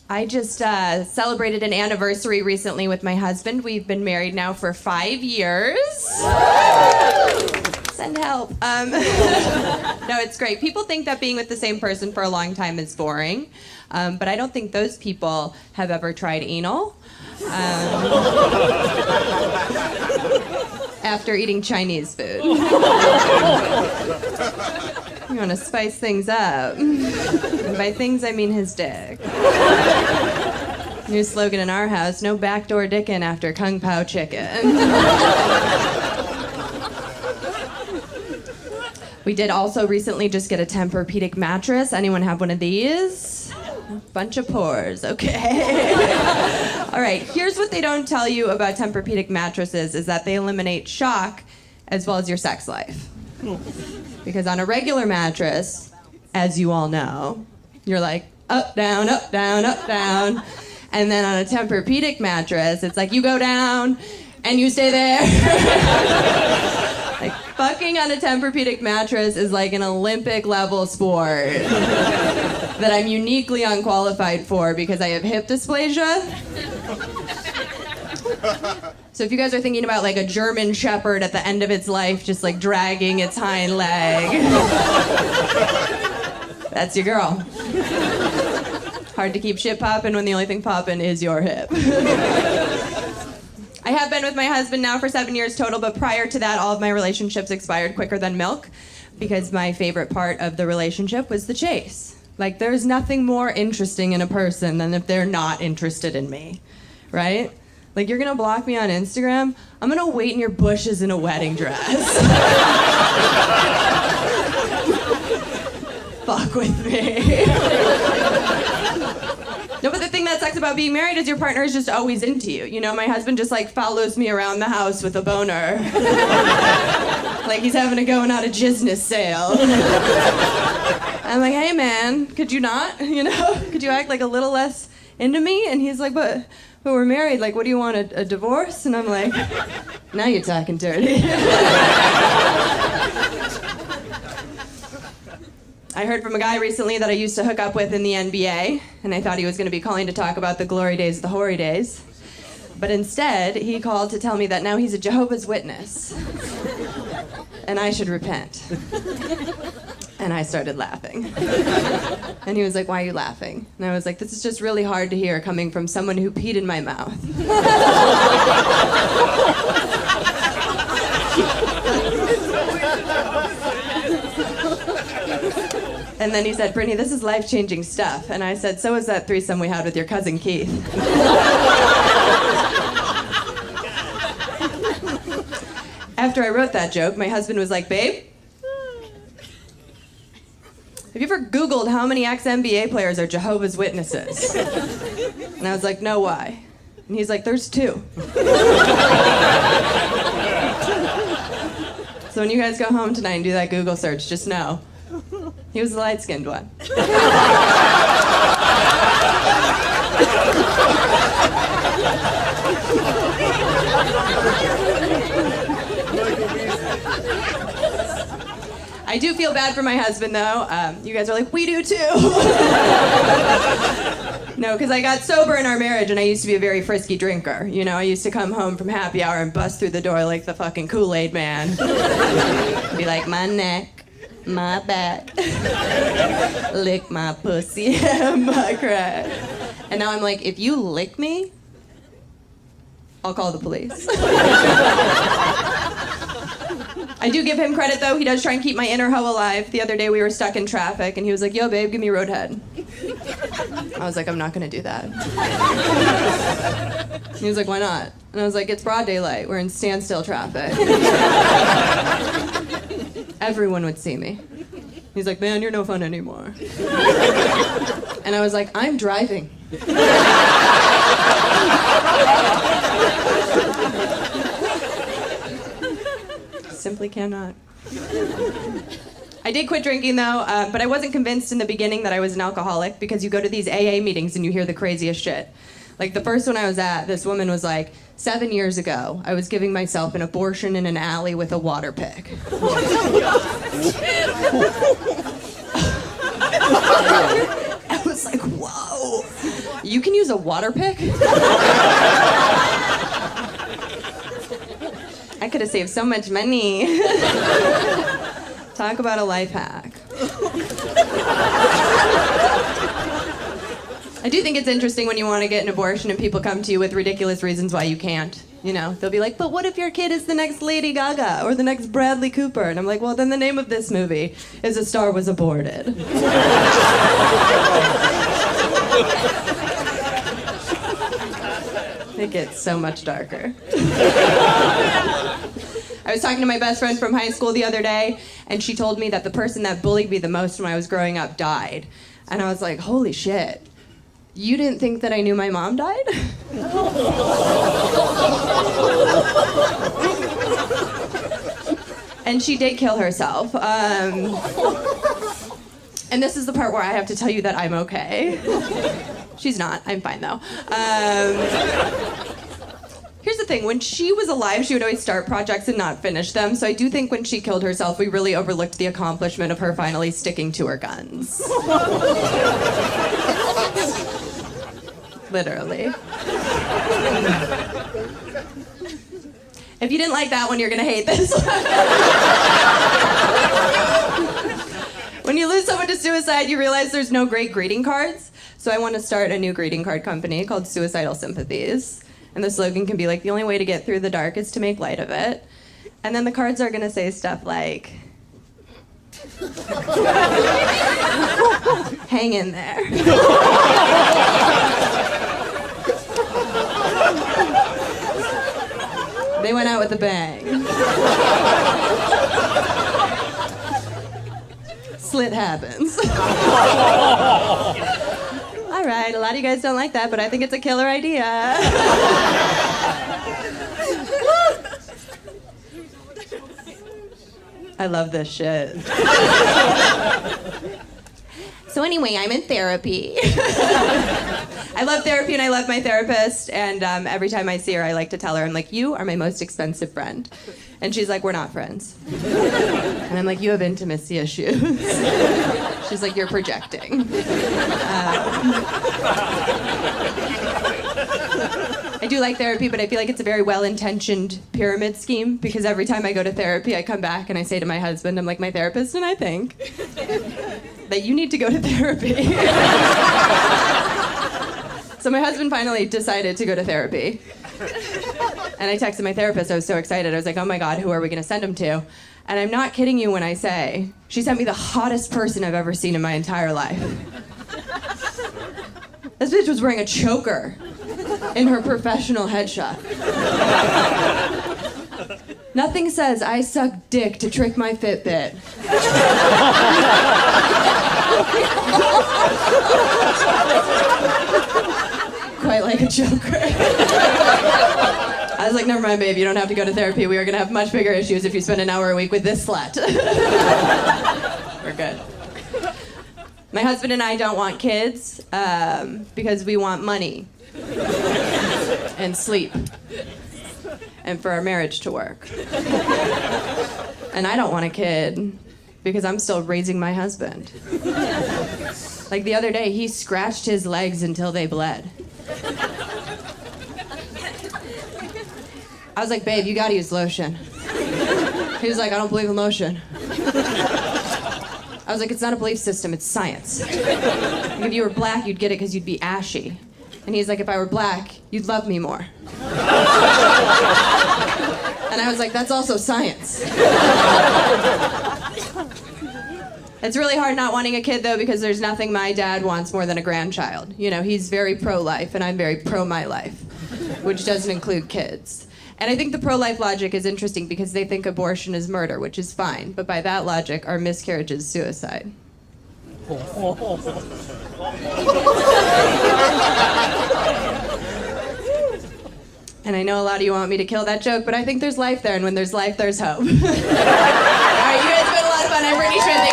I just celebrated an anniversary recently with my husband. We've been married now for 5 years. Send help. No, it's great. People think that being with the same person for a long time is boring, but I don't think those people have ever tried anal. After eating Chinese food. You want to spice things up. And by things, I mean his dick. New slogan in our house, no backdoor dickin' after Kung Pao chicken. We did also recently just get a Tempur-Pedic mattress. Anyone have one of these? Bunch of pores, okay. All right, here's what they don't tell you about Tempur-Pedic mattresses is that they eliminate shock as well as your sex life. Because on a regular mattress, as you all know, you're like up, down, up, down, up, down. And then on a Tempur-Pedic mattress, it's like you go down and you stay there. Like fucking on a Tempur-Pedic mattress is like an Olympic level sport that I'm uniquely unqualified for because I have hip dysplasia. So if you guys are thinking about like a German Shepherd at the end of its life just like dragging its hind leg, that's your girl. Hard to keep shit popping when the only thing popping is your hip. I have been with my husband now for 7 years total, but prior to that, all of my relationships expired quicker than milk because my favorite part of the relationship was the chase. Like, there's nothing more interesting in a person than if they're not interested in me, right? Like, you're gonna block me on Instagram? I'm gonna wait in your bushes in a wedding dress. Fuck with me. No, but the thing that sucks about being married is your partner is just always into you. You know, my husband just like follows me around the house with a boner. Like he's having a going out of business sale. I'm like, hey man, could you not? You know, could you act like a little less into me? And he's like, but we're married. Like, what do you want, a divorce? And I'm like, now you're talking dirty. I heard from a guy recently that I used to hook up with in the NBA, and I thought he was going to be calling to talk about the glory days, the hoary days. But instead, he called to tell me that now he's a Jehovah's Witness, and I should repent. And I started laughing. And he was like, why are you laughing? And I was like, this is just really hard to hear coming from someone who peed in my mouth. And then he said, Brittany, this is life-changing stuff. And I said, so is that threesome we had with your cousin Keith. After I wrote that joke, my husband was like, babe, have you ever Googled how many ex-NBA players are Jehovah's Witnesses? And I was like, no, why? And he's like, there's 2. So when you guys go home tonight and do that Google search, just know, he was the light-skinned one. I do feel bad for my husband, though. You guys are like, we do too. No, because I got sober in our marriage, and I used to be a very frisky drinker. You know, I used to come home from happy hour and bust through the door like the fucking Kool-Aid man. Be like, my neck, my back, lick my pussy and my crack. And now I'm like, if you lick me, I'll call the police. I do give him credit, though. He does try and keep my inner hoe alive. The other day we were stuck in traffic, and he was like, yo, babe, give me roadhead. I was like, I'm not going to do that. He was like, why not? And I was like, it's broad daylight. We're in standstill traffic. Everyone would see me. He's like, man, you're no fun anymore. And I was like, I'm driving. Simply cannot. I did quit drinking, though, but I wasn't convinced in the beginning that I was an alcoholic because you go to these AA meetings and you hear the craziest shit. Like, the first one I was at, this woman was like, 7 years ago, I was giving myself an abortion in an alley with a water pick. I was like, whoa. You can use a water pick? I could have saved so much money. Talk about a life hack. I do think it's interesting when you want to get an abortion and people come to you with ridiculous reasons why you can't. You know, they'll be like, but what if your kid is the next Lady Gaga or the next Bradley Cooper? And I'm like, well, then the name of this movie is A Star Was Aborted. It gets so much darker. I was talking to my best friend from high school the other day, and she told me that the person that bullied me the most when I was growing up died. And I was like, holy shit. You didn't think that I knew my mom died? And she did kill herself. And this is the part where I have to tell you that I'm okay. She's not. I'm fine, though. Here's the thing. When she was alive, she would always start projects and not finish them. So I do think when she killed herself, we really overlooked the accomplishment of her finally sticking to her guns. Literally. If you didn't like that one, you're gonna hate this one. When you lose someone to suicide, you realize there's no great greeting cards. So I want to start a new greeting card company called Suicidal Sympathies. And the slogan can be like, the only way to get through the dark is to make light of it. And then the cards are gonna say stuff like, hang in there. They went out with a bang. Slit happens. All right, a lot of you guys don't like that, but I think it's a killer idea. I love this shit. So anyway, I'm in therapy. I love therapy and I love my therapist, and every time I see her, I like to tell her, I'm like, you are my most expensive friend. And she's like, we're not friends. And I'm like, you have intimacy issues. She's like, you're projecting. I do like therapy, but I feel like it's a very well-intentioned pyramid scheme, because every time I go to therapy, I come back and I say to my husband, I'm like, my therapist and I think that you need to go to therapy. So my husband finally decided to go to therapy. And I texted my therapist, I was so excited. I was like, oh my God, who are we gonna send him to? And I'm not kidding you when I say, she sent me the hottest person I've ever seen in my entire life. This bitch was wearing a choker in her professional headshot. Nothing says I suck dick to trick my Fitbit. Quite like a choker. I was like, never mind, babe, you don't have to go to therapy. We are gonna have much bigger issues if you spend an hour a week with this slut. We're good. My husband and I don't want kids because we want money and sleep and for our marriage to work. And I don't want a kid because I'm still raising my husband. Like the other day, he scratched his legs until they bled. I was like, babe, you gotta use lotion. He was like, I don't believe in lotion. I was like, it's not a belief system, it's science. Like, if you were black, you'd get it because you'd be ashy. And he's like, if I were black, you'd love me more. And I was like, that's also science. It's really hard not wanting a kid, though, because there's nothing my dad wants more than a grandchild. You know, he's very pro-life, and I'm very pro-my life, which doesn't include kids. And I think the pro-life logic is interesting because they think abortion is murder, which is fine. But by that logic, our miscarriage is suicide. And I know a lot of you want me to kill that joke, but I think there's life there, and when there's life, there's hope. All right, you guys have had a lot of fun. I'm Brittany Schmitt.